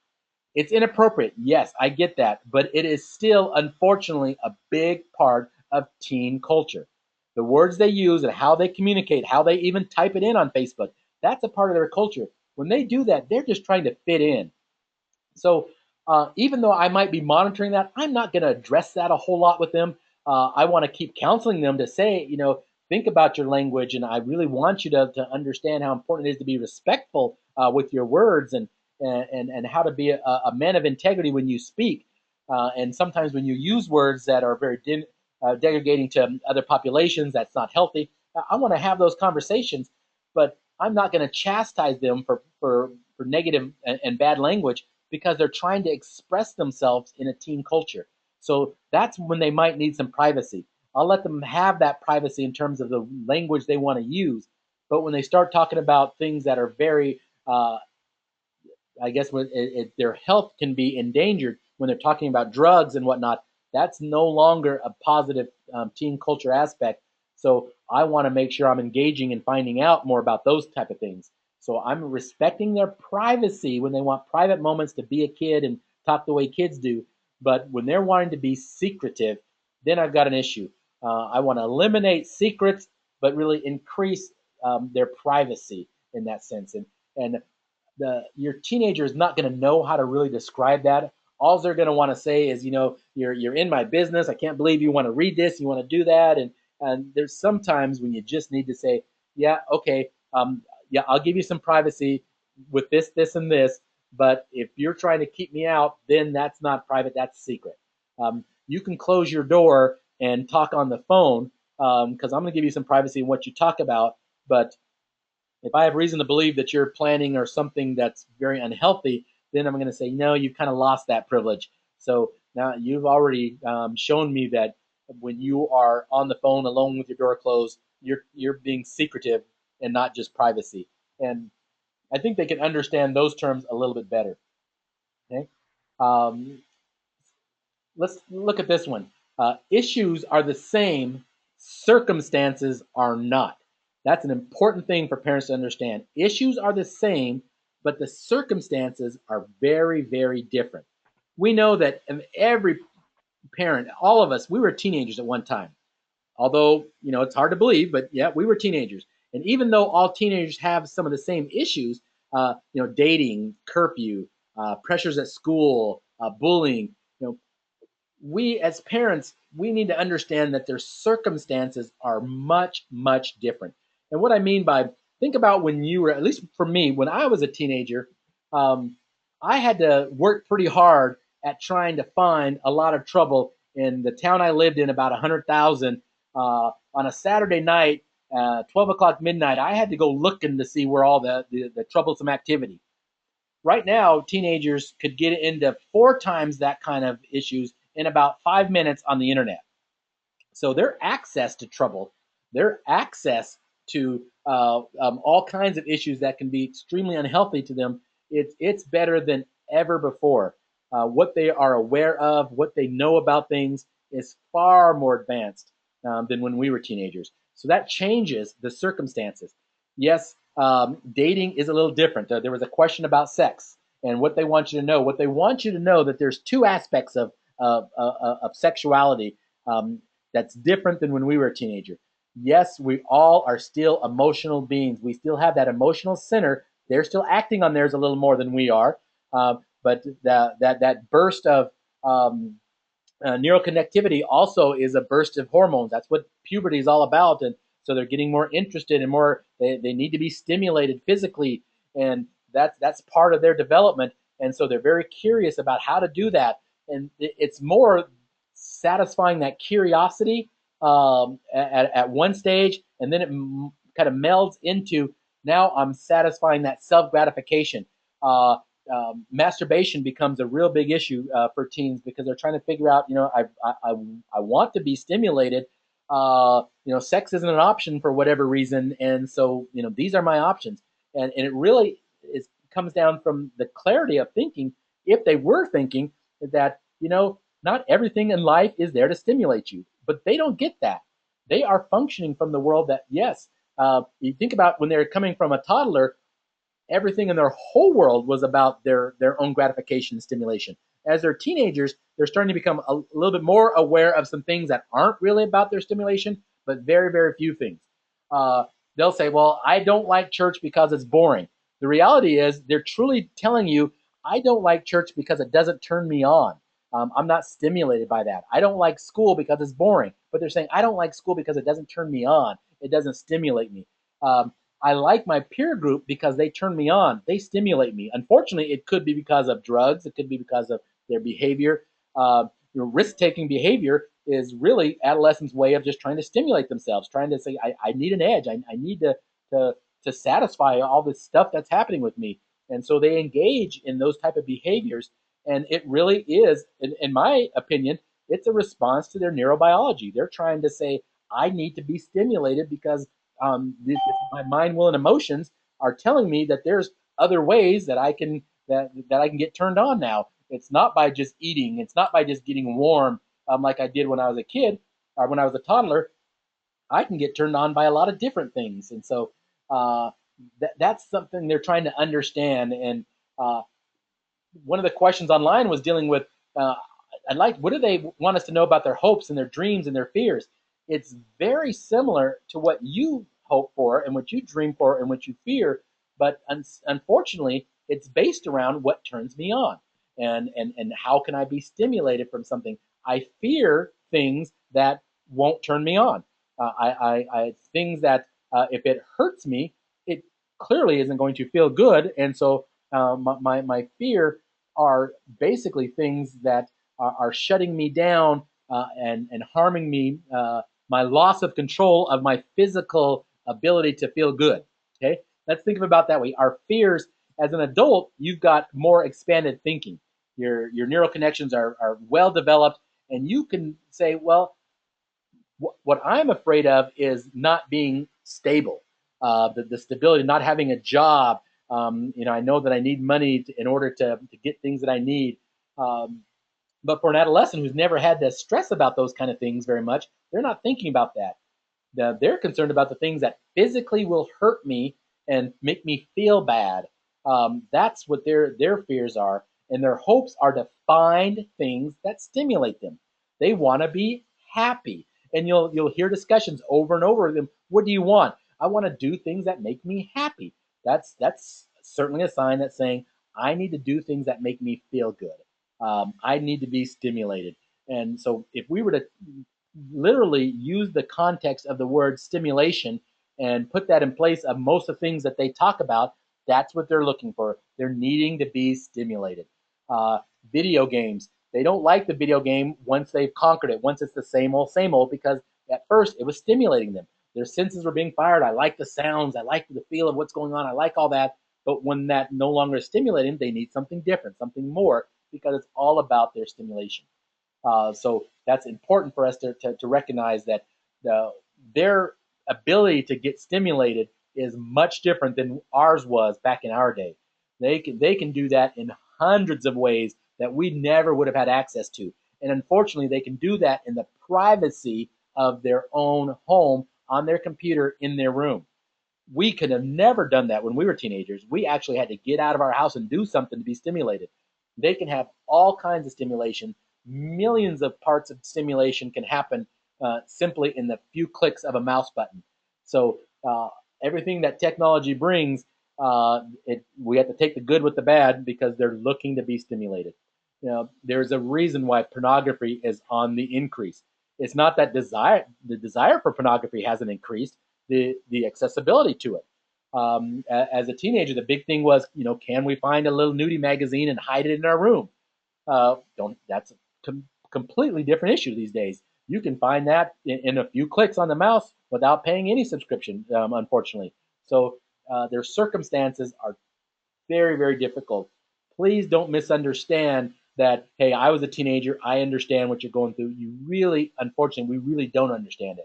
It's inappropriate. Yes, I get that, but it is still, unfortunately, a big part of teen culture. The words they use and how they communicate, how they even type it in on Facebook, that's a part of their culture. When they do that, they're just trying to fit in. So even though I might be monitoring that, I'm not going to address that a whole lot with them. I want to keep counseling them to say, think about your language, and I really want you to understand how important it is to be respectful with your words, and how to be a man of integrity when you speak. And sometimes when you use words that are very degrading to other populations, that's not healthy. I want to have those conversations, but I'm not going to chastise them for negative and bad language because they're trying to express themselves in a teen culture. So that's when they might need some privacy. I'll let them have that privacy in terms of the language they want to use. But when they start talking about things that are very, I guess, when their health can be endangered, when they're talking about drugs and whatnot, that's no longer a positive teen culture aspect. So I want to make sure I'm engaging and finding out more about those type of things. So I'm respecting their privacy when they want private moments to be a kid and talk the way kids do. But when they're wanting to be secretive, then I've got an issue. I want to eliminate secrets, but really increase their privacy in that sense. And your teenager is not going to know how to really describe that. All they're going to want to say is, you're in my business. I can't believe you want to read this. You want to do that. And there's sometimes when you just need to say, yeah, okay, yeah, I'll give you some privacy with this, and this. But if you're trying to keep me out, then that's not private. That's secret. You can close your door and talk on the phone because I'm going to give you some privacy in what you talk about. But if I have reason to believe that you're planning or something that's very unhealthy, then I'm going to say, no, you've kind of lost that privilege. So now you've already shown me that when you are on the phone alone with your door closed, you're being secretive and not just privacy. And I think they can understand those terms a little bit better. Okay. Um, let's look at this one. Issues are the same, circumstances are not. That's an important thing for parents to understand. Issues are the same, but the circumstances are very, very different. We know that every parent, all of us, we were teenagers at one time. Although, it's hard to believe, but yeah, we were teenagers. And even though all teenagers have some of the same issues, dating, curfew, pressures at school, bullying, we as parents, we need to understand that their circumstances are much, much different. And what I mean by, think about when you were, at least for me, when I was a teenager, um, I had to work pretty hard at trying to find a lot of trouble in the town I lived in, about 100,000. On a Saturday night, 12 o'clock midnight, I had to go looking to see where all the troublesome activity. Right now, teenagers could get into 4 times that kind of issues in about 5 minutes on the internet. So their access to trouble, their access to all kinds of issues that can be extremely unhealthy to them, it's better than ever before. What they are aware of, what they know about things is far more advanced than when we were teenagers. So that changes the circumstances. Yes, dating is a little different. There was a question about sex and what they want you to know. What they want you to know that there's 2 aspects of sexuality that's different than when we were a teenager. Yes, we all are still emotional beings. We still have that emotional center. They're still acting on theirs a little more than we are. But that burst of neuroconnectivity also is a burst of hormones. That's what puberty is all about. And so they're getting more interested and more, they need to be stimulated physically. And that's part of their development. And so they're very curious about how to do that. And it's more satisfying that curiosity at one stage. And then it kind of melds into, now I'm satisfying that self gratification. Masturbation becomes a real big issue for teens because they're trying to figure out, I want to be stimulated, Sex isn't an option for whatever reason, and so these are my options. And it really comes down from the clarity of thinking. If they were thinking that not everything in life is there to stimulate you, but they don't get that. They are functioning from the world that, yes, you think about when they're coming from a toddler, everything in their whole world was about their own gratification and stimulation. As they're teenagers, they're starting to become a little bit more aware of some things that aren't really about their stimulation, but very, very few things. Uh, they'll say, well, I don't like church because it's boring. The reality is they're truly telling you, I don't like church because it doesn't turn me on. I'm not stimulated by that. I don't like school because it's boring. But they're saying, I don't like school because it doesn't turn me on. It doesn't stimulate me. I like my peer group because they turn me on. They stimulate me. Unfortunately, it could be because of drugs. It could be because of their behavior. Risk-taking behavior is really adolescents' way of just trying to stimulate themselves, trying to say, I need an edge. I need to to satisfy all this stuff that's happening with me. And so they engage in those type of behaviors. And it really is, in my opinion, it's a response to their neurobiology. They're trying to say, I need to be stimulated because my mind, will, and emotions are telling me that there's other ways that I can get turned on now. It's not by just eating. It's not by just getting warm, like I did when I was a kid or when I was a toddler. I can get turned on by a lot of different things, and so uh, that's something they're trying to understand. And uh, one of the questions online was dealing with what do they want us to know about their hopes and their dreams and their fears. It's very similar to what you hope for and what you dream for and what you fear, but unfortunately it's based around what turns me on, and how can I be stimulated from something. I fear things that won't turn me on. I things that, if it hurts me, it clearly isn't going to feel good. And so my fear are basically things that are shutting me down, and harming me, my loss of control of my physical ability to feel good. Okay, let's think about that way. Our fears, as an adult, you've got more expanded thinking. Your neural connections are well developed, and you can say, well, what I'm afraid of is not being stable, the stability, not having a job. I know that I need money in order to get things that I need. Um, but for an adolescent who's never had to stress about those kind of things very much, they're not thinking about that. They're concerned about the things that physically will hurt me and make me feel bad. That's what their fears are, and their hopes are to find things that stimulate them. They want to be happy, and you'll hear discussions over and over with them. What do you want? I want to do things that make me happy. That's certainly a sign that's saying I need to do things that make me feel good. I need to be stimulated. And so, if we were to literally use the context of the word stimulation and put that in place of most of the things that they talk about, that's what they're looking for. They're needing to be stimulated. Uh, Video games. They don't like the video game once they've conquered it, once it's the same old, because at first it was stimulating them. Their senses were being fired. I like the sounds. I like the feel of what's going on. I like all that. But when that no longer is stimulating, they need something different, something more, because it's all about their stimulation. So that's important for us to recognize that their ability to get stimulated is much different than ours was back in our day. They can do that in hundreds of ways that we never would have had access to. And unfortunately, they can do that in the privacy of their own home on their computer in their room. We could have never done that when we were teenagers. We actually had to get out of our house and do something to be stimulated. They can have all kinds of stimulation. Millions of parts of stimulation can happen simply in the few clicks of a mouse button. So everything that technology brings, we have to take the good with the bad because they're looking to be stimulated. There's a reason why pornography is on the increase. It's not that the desire for pornography hasn't increased, the accessibility to it. As a teenager, the big thing was, can we find a little nudie magazine and hide it in our room? Don't. That's a completely different issue these days. You can find that in a few clicks on the mouse without paying any subscription, unfortunately. So their circumstances are very, very difficult. Please don't misunderstand that, hey, I was a teenager. I understand what you're going through. You really, unfortunately, we really don't understand it.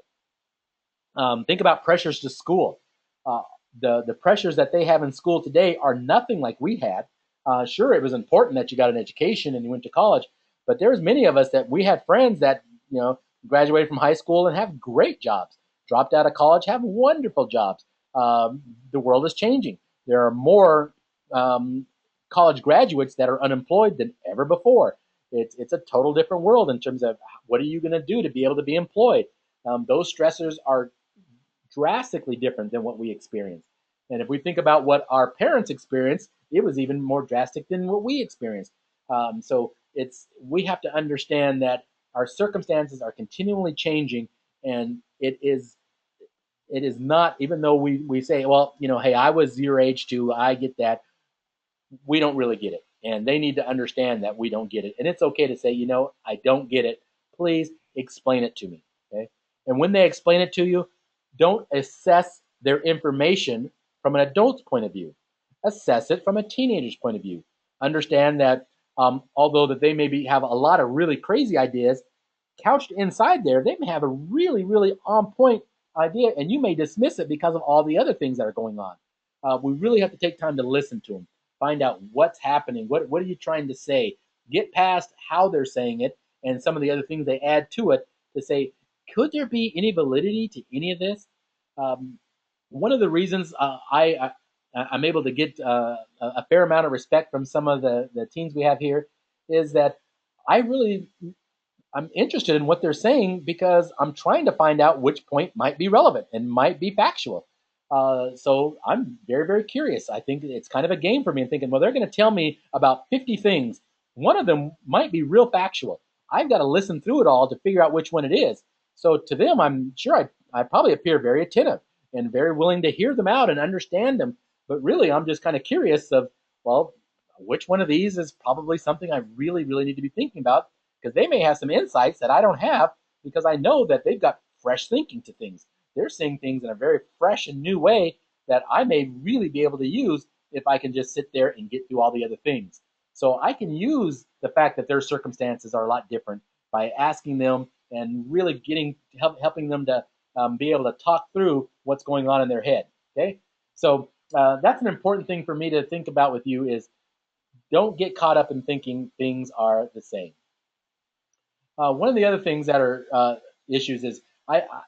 Think about pressures to school. Uh, the pressures that they have in school today are nothing like we had. Sure, it was important that you got an education and you went to college, but there's many of us that we had friends that graduated from high school and have great jobs, dropped out of college, have wonderful jobs. The world is changing. There are more college graduates that are unemployed than ever before. It's a total different world in terms of what are you going to do to be able to be employed. Those stressors are drastically different than what we experienced. And if we think about what our parents experienced, it was even more drastic than what we experienced. So we have to understand that our circumstances are continually changing, and it is not, even though we say, well, hey, I was your age too, I get that. We don't really get it. And they need to understand that we don't get it. And it's okay to say, I don't get it. Please explain it to me. Okay. And when they explain it to you, don't assess their information from an adult's point of view. Assess it from a teenager's point of view. Understand that although that they maybe have a lot of really crazy ideas, couched inside there, they may have a really, really on point idea, and you may dismiss it because of all the other things that are going on. We really have to take time to listen to them, find out what's happening, what are you trying to say, get past how they're saying it, and some of the other things they add to it to say, could there be any validity to any of this? Um, One of the reasons I'm able to get a fair amount of respect from some of the teens we have here is that I really I'm interested in what they're saying because I'm trying to find out which point might be relevant and might be factual. So I'm very, very curious. I think it's kind of a game for me and thinking, well, they're going to tell me about 50 things. One of them might be real factual. I've got to listen through it all to figure out which one it is. So to them, I'm sure I probably appear very attentive and very willing to hear them out and understand them. But really, I'm just kind of curious of, well, which one of these is probably something I really, really need to be thinking about because they may have some insights that I don't have because I know that they've got fresh thinking to things. They're seeing things in a very fresh and new way that I may really be able to use if I can just sit there and get through all the other things. So I can use the fact that their circumstances are a lot different by asking them and really helping them to be able to talk through what's going on in their head. Okay, so that's an important thing for me to think about with you is don't get caught up in thinking things are the same. One of the other things that are issues is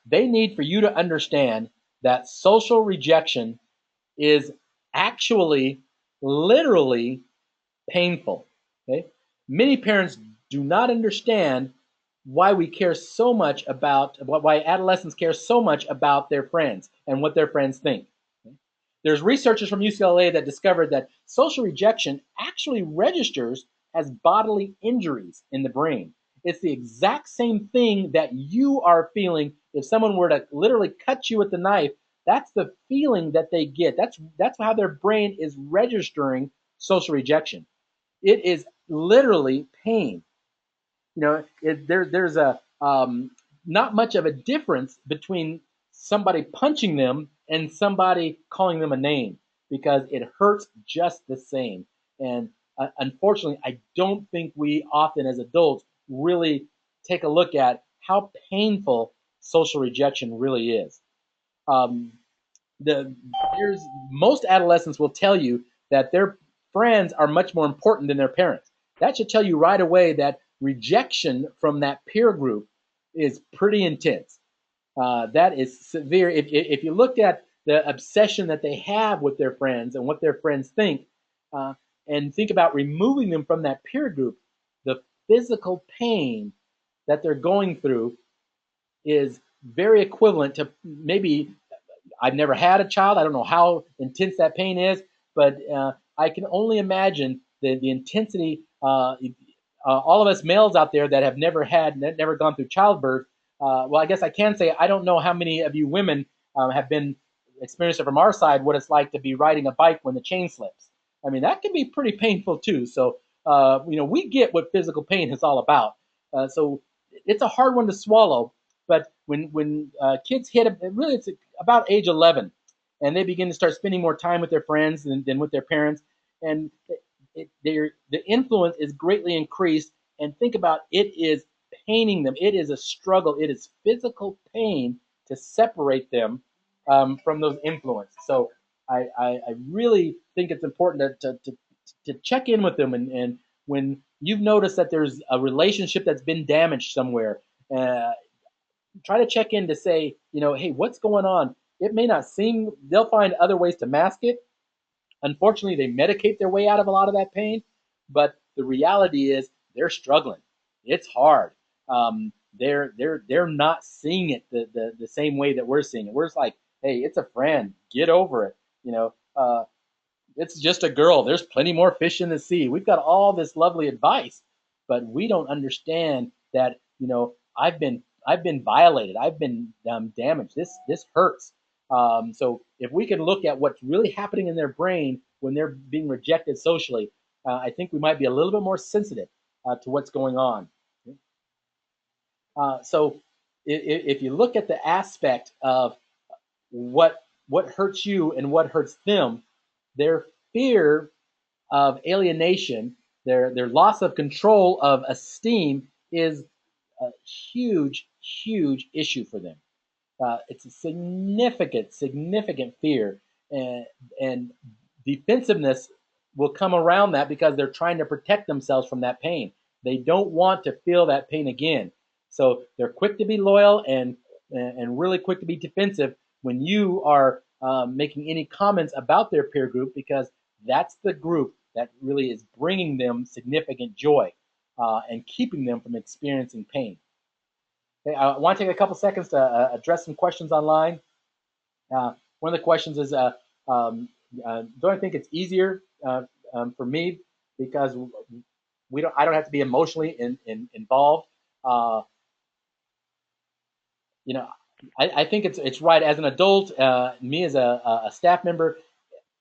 they need for you to understand that social rejection is actually literally painful. Okay, many parents do not understand why we care so much about why adolescents care so much about their friends and what their friends think. Okay? There's researchers from UCLA that discovered that social rejection actually registers as bodily injuries in the brain. It's the exact same thing that you are feeling if someone were to literally cut you with the knife. That's the feeling that they get. That's how their brain is registering social rejection. It is literally pain. There's a not much of a difference between somebody punching them and somebody calling them a name because it hurts just the same. And unfortunately, I don't think we often as adults really take a look at how painful social rejection really is. Um, the there's Most adolescents will tell you that their friends are much more important than their parents. That should tell you right away that rejection from that peer group is pretty intense. That is severe. If you looked at the obsession that they have with their friends and what their friends think, uh, and think about removing them from that peer group, the physical pain that they're going through is very equivalent to maybe I've never had a child. I don't know how intense that pain is, but I can only imagine the intensity. All of us males out there that have never gone through childbirth. Well, I guess I can say I don't know how many of you women have been experienced it from our side what it's like to be riding a bike when the chain slips. I mean, that can be pretty painful too. So, we get what physical pain is all about. So it's a hard one to swallow. But when kids hit, really, it's about age 11, and they begin to start spending more time with their friends than with their parents, and the influence is greatly increased. And think about it is paining them. It is a struggle. It is physical pain to separate them from those influences. So I really think it's important to check in with them, and when you've noticed that there's a relationship that's been damaged somewhere, uh, try to check in to say, hey, what's going on? It may not seem, they'll find other ways to mask it. Unfortunately, they medicate their way out of a lot of that pain, but the reality is they're struggling. It's hard. They're not seeing it the same way that we're seeing it. We're just like, hey, it's a friend. Get over it. It's just a girl. There's plenty more fish in the sea. We've got all this lovely advice, but we don't understand that, I've been violated. I've been damaged. This hurts. So if we can look at what's really happening in their brain when they're being rejected socially, I think we might be a little bit more sensitive to what's going on. So if you look at the aspect of what hurts you and what hurts them, their fear of alienation, their loss of control of esteem is a huge, huge issue for them. It's a significant fear, and defensiveness will come around that because they're trying to protect themselves from that pain. They don't want to feel that pain again, so they're quick to be loyal and really quick to be defensive when you are making any comments about their peer group, because that's the group that really is bringing them significant joy and keeping them from experiencing pain. Okay, I want to take a couple seconds to address some questions online. One of the questions is, um, do I think it's easier for me because I don't have to be emotionally involved? Uh, you know, I think it's right. As an adult, me as a staff member,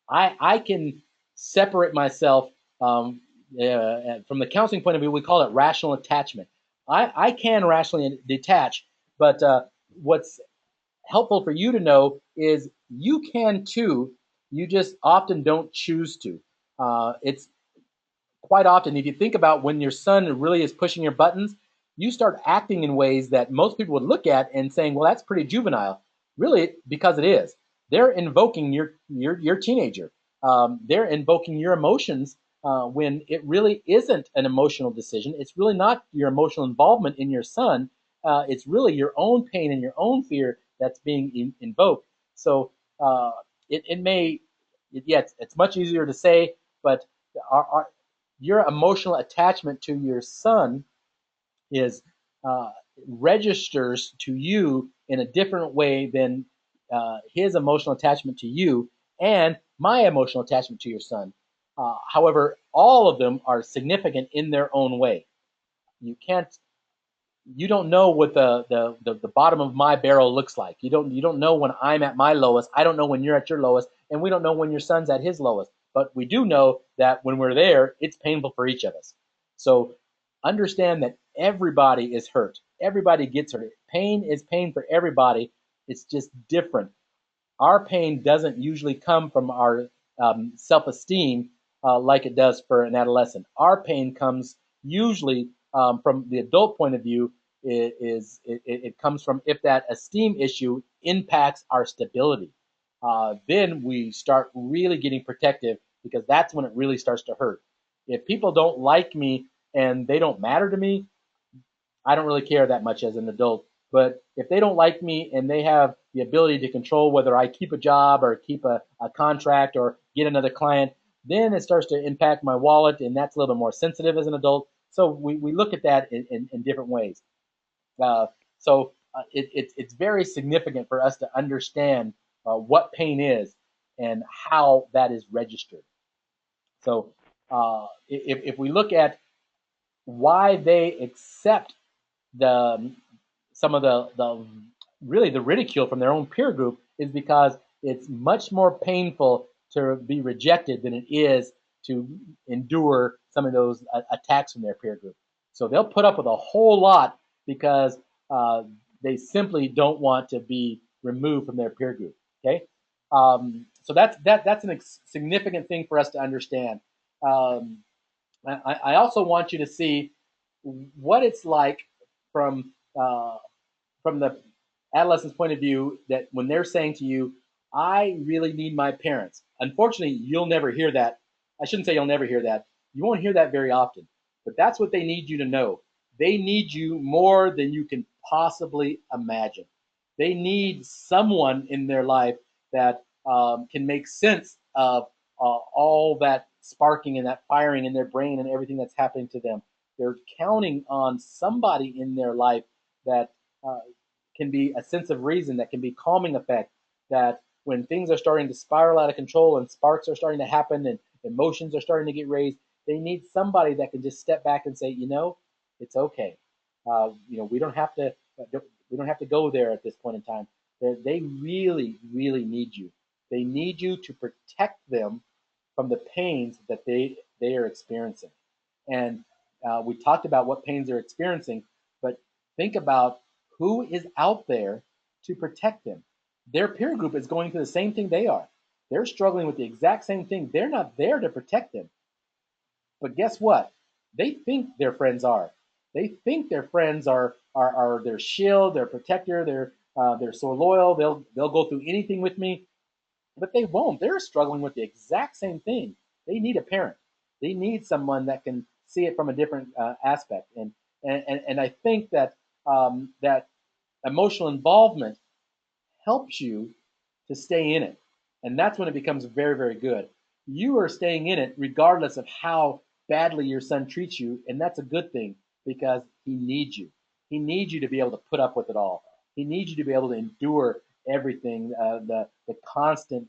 I can separate myself from the counseling point of view. We call it rational attachment. I can rationally detach, but what's helpful for you to know is you can too. You just often don't choose to. It's quite often, if you think about when your son really is pushing your buttons, you start acting in ways that most people would look at and saying, "Well, that's pretty juvenile." Really, because it is. They're invoking your teenager. They're invoking your emotions when it really isn't an emotional decision. It's really not your emotional involvement in your son. It's really your own pain and your own fear that's being invoked. So uh, it may, yeah, it's much easier to say, but our your emotional attachment to your son is uh, registers to you in a different way than his emotional attachment to you and my emotional attachment to your son. However, all of them are significant in their own way. You can't you don't know what the bottom of my barrel looks like. You don't know when I'm at my lowest. I don't know when you're at your lowest, and we don't know when your son's at his lowest. But we do know that when we're there, it's painful for each of us. So understand that everybody is hurt. Everybody gets hurt. Pain is pain for everybody. It's just different. Our pain doesn't usually come from our self-esteem like it does for an adolescent. Our pain comes usually from the adult point of view. It comes from if that esteem issue impacts our stability. Then we start really getting protective because that's when it really starts to hurt. If people don't like me and they don't matter to me, I don't really care that much as an adult. But if they don't like me and they have the ability to control whether I keep a job or keep a contract or get another client, then it starts to impact my wallet, and that's a little bit more sensitive as an adult. So we look at that in different ways. Uh, it's very significant for us to understand what pain is and how that is registered. So if we look at why they accept the some of the really the ridicule from their own peer group is because it's much more painful to be rejected than it is to endure some of those attacks from their peer group. So they'll put up with a whole lot because uh, they simply don't want to be removed from their peer group. Okay, so that's a significant thing for us to understand. Um, I also want you to see what it's like from uh, from the adolescent's point of view, that when they're saying to you, I really need my parents. Unfortunately, you'll never hear that. I shouldn't say you'll never hear that. You won't hear that very often. But that's what they need you to know. They need you more than you can possibly imagine. They need someone in their life that can make sense of all that sparking and that firing in their brain and everything that's happening to them. They're counting on somebody in their life that uh, can be a sense of reason, that can be calming effect, that when things are starting to spiral out of control and sparks are starting to happen and emotions are starting to get raised, they need somebody that can just step back and say, it's okay. We don't have to go there at this point in time. They really, really need you. They need you to protect them from the pains that they are experiencing. And we talked about what pains they're experiencing, but think about who is out there to protect them. Their peer group is going through the same thing they are. They're struggling with the exact same thing. They're not there to protect them. But guess what? They think their friends are. They think their friends are their shield, their protector. They're so loyal. They'll go through anything with me, but they won't. They're struggling with the exact same thing. They need a parent. They need someone that can see it from a different aspect. And I think that that emotional involvement helps you to stay in it. And that's when it becomes very, very good. You are staying in it regardless of how badly your son treats you. And that's a good thing because he needs you. He needs you to be able to put up with it all. He needs you to be able to endure everything, the constant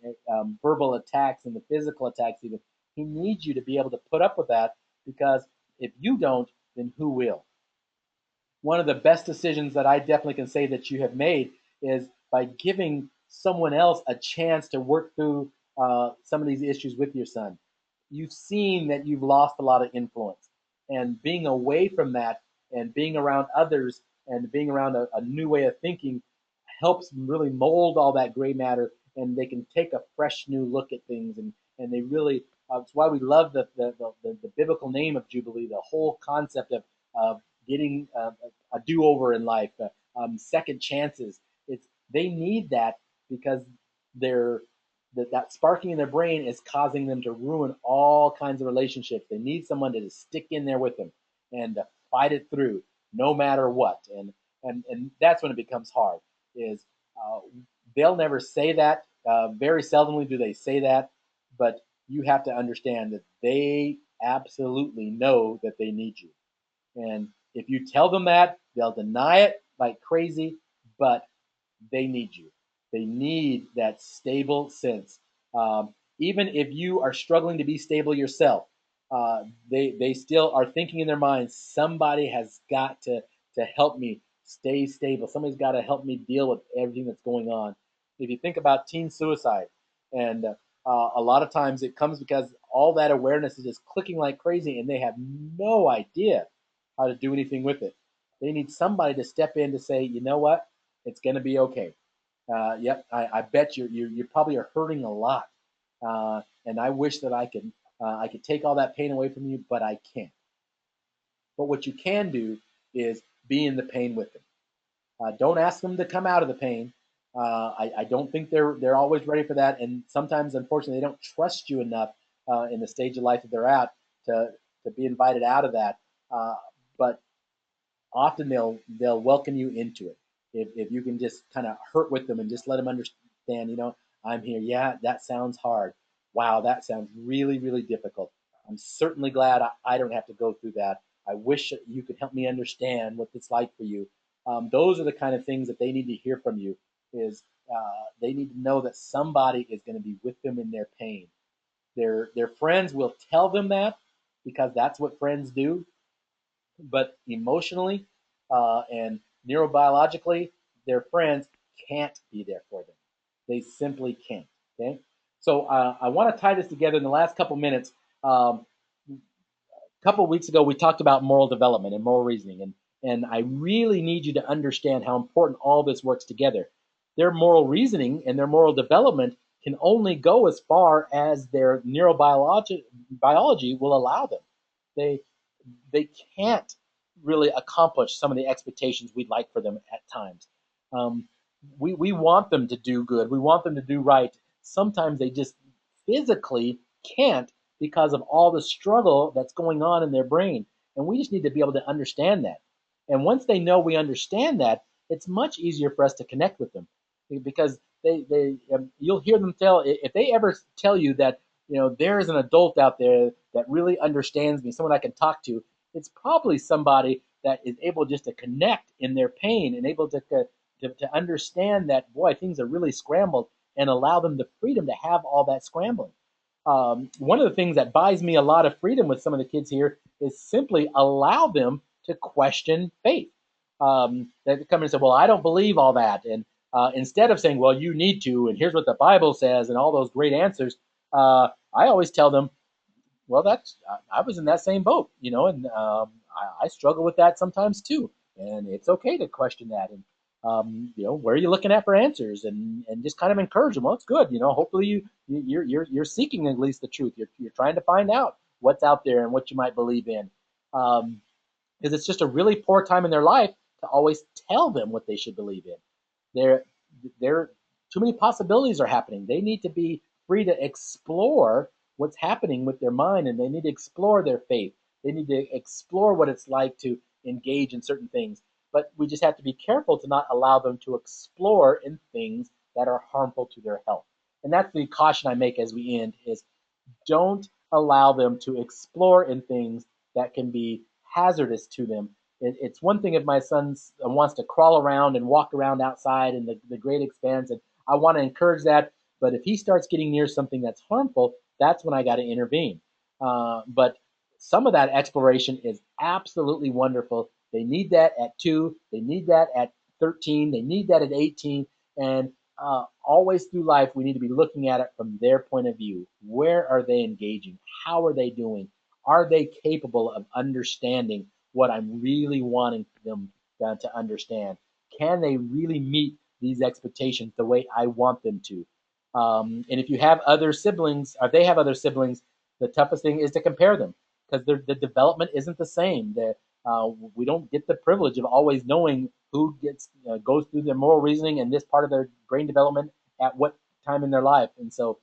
verbal attacks and the physical attacks, even. He needs you to be able to put up with that because if you don't, then who will? One of the best decisions that I definitely can say that you have made is by giving someone else a chance to work through some of these issues with your son. You've seen that you've lost a lot of influence, and being away from that and being around others and being around a new way of thinking helps really mold all that gray matter, and they can take a fresh new look at things, and they really it's why we love the biblical name of Jubilee, the whole concept of getting a do-over in life, second chances. It's they need that because they're that sparking in their brain is causing them to ruin all kinds of relationships. They need someone to just stick in there with them and fight it through no matter what. And that's when it becomes hard. Is uh, they'll never say that. Very seldomly do they say that, but you have to understand that they absolutely know that they need you. And if you tell them that, they'll deny it like crazy, but they need you. They need that stable sense. Even if you are struggling to be stable yourself, they still are thinking in their minds, somebody has got to help me stay stable. Somebody's got to help me deal with everything that's going on. If you think about teen suicide, and a lot of times it comes because all that awareness is just clicking like crazy, and they have no idea how to do anything with it. They need somebody to step in to say, you know what, it's going to be okay. Yep, I bet you probably are hurting a lot, and I wish that I could take all that pain away from you, but I can't. But what you can do is be in the pain with them. Don't ask them to come out of the pain. I don't think they're always ready for that, and sometimes, unfortunately, they don't trust you enough in the stage of life that they're at to to be invited out of that. Uh, but often they'll welcome you into it if you can just kind of hurt with them and just let them understand, I'm here. Yeah, that sounds hard. Wow, that sounds really, really difficult. I'm certainly glad I don't have to go through that. I wish you could help me understand what it's like for you. Those are the kind of things that they need to hear from you. Is they need to know that somebody is going to be with them in their pain. Their friends will tell them that because that's what friends do, but emotionally and neurobiologically, their friends can't be there for them. They simply can't. Okay, so I want to tie this together in the last couple minutes. A couple of weeks ago, we talked about moral development and moral reasoning, and I really need you to understand how important all this works together. Their moral reasoning and their moral development can only go as far as their neurobiology biology will allow them. They they can't really accomplish some of the expectations we'd like for them at times. Um, we want them to do good. We want them to do right. Sometimes they just physically can't because of all the struggle that's going on in their brain. And we just need to be able to understand that. And once they know we understand that, it's much easier for us to connect with them because you'll hear them tell, if they ever tell you that, there is an adult out there that really understands me, someone I can talk to, it's probably somebody that is able just to connect in their pain and able to understand that, boy, things are really scrambled, and allow them the freedom to have all that scrambling. One of the things that buys me a lot of freedom with some of the kids here is simply allow them to question faith. They come and say, well, I don't believe all that. And instead of saying, well, you need to, and here's what the Bible says, and all those great answers, I always tell them, well, I was in that same boat, and I struggle with that sometimes too, and it's okay to question that. And where are you looking at for answers, and just kind of encourage them. Well, it's good, hopefully you're seeking at least the truth. You're trying to find out what's out there and what you might believe in, because it's just a really poor time in their life to always tell them what they should believe in. There, there, too many possibilities are happening. They need to be free to explore what's happening with their mind, and they need to explore their faith. They need to explore what it's like to engage in certain things. But we just have to be careful to not allow them to explore in things that are harmful to their health. And that's the caution I make as we end: is don't allow them to explore in things that can be hazardous to them. It's one thing if my son wants to crawl around and walk around outside in the great expanse, and I want to encourage that. But if he starts getting near something that's harmful, that's when I got to intervene. But some of that exploration is absolutely wonderful. They need that at 2, they need that at 13, they need that at 18. And always through life, we need to be looking at it from their point of view. Where are they engaging? How are they doing? Are they capable of understanding what I'm really wanting them to understand? Can they really meet these expectations the way I want them to? And if you have other siblings, or they have other siblings, the toughest thing is to compare them because the development isn't the same. We don't get the privilege of always knowing who goes through their moral reasoning and this part of their brain development at what time in their life. And so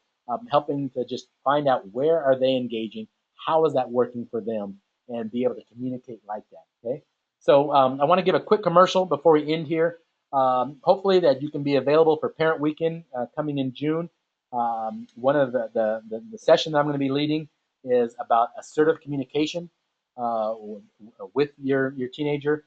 helping to just find out where are they engaging, how is that working for them, and be able to communicate like that. Okay. So I want to give a quick commercial before we end here. Hopefully that you can be available for Parent Weekend coming in June. One of the session that I'm going to be leading is about assertive communication uh, with your teenager.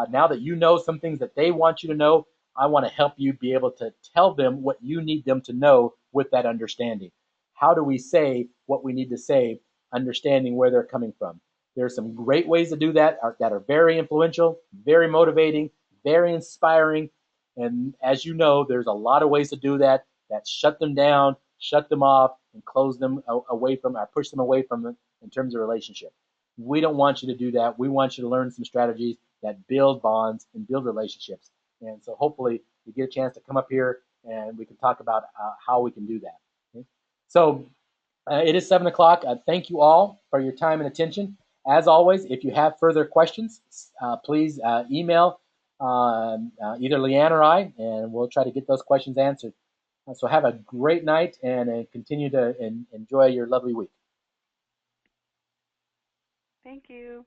Now that you know some things that they want you to know, I want to help you be able to tell them what you need them to know with that understanding. How do we say what we need to say, understanding where they're coming from? There are some great ways to do that are very influential, very motivating, very inspiring. And as you know, there's a lot of ways to do that shut them down, shut them off, and close them away from, or push them away from it in terms of relationship. We don't want you to do that. We want you to learn some strategies that build bonds and build relationships. And so hopefully you get a chance to come up here and we can talk about how we can do that. Okay? So it is 7 o'clock. Thank you all for your time and attention. As always, if you have further questions, please email either Leanne or I, and we'll try to get those questions answered. So have a great night and continue to enjoy your lovely week. Thank you.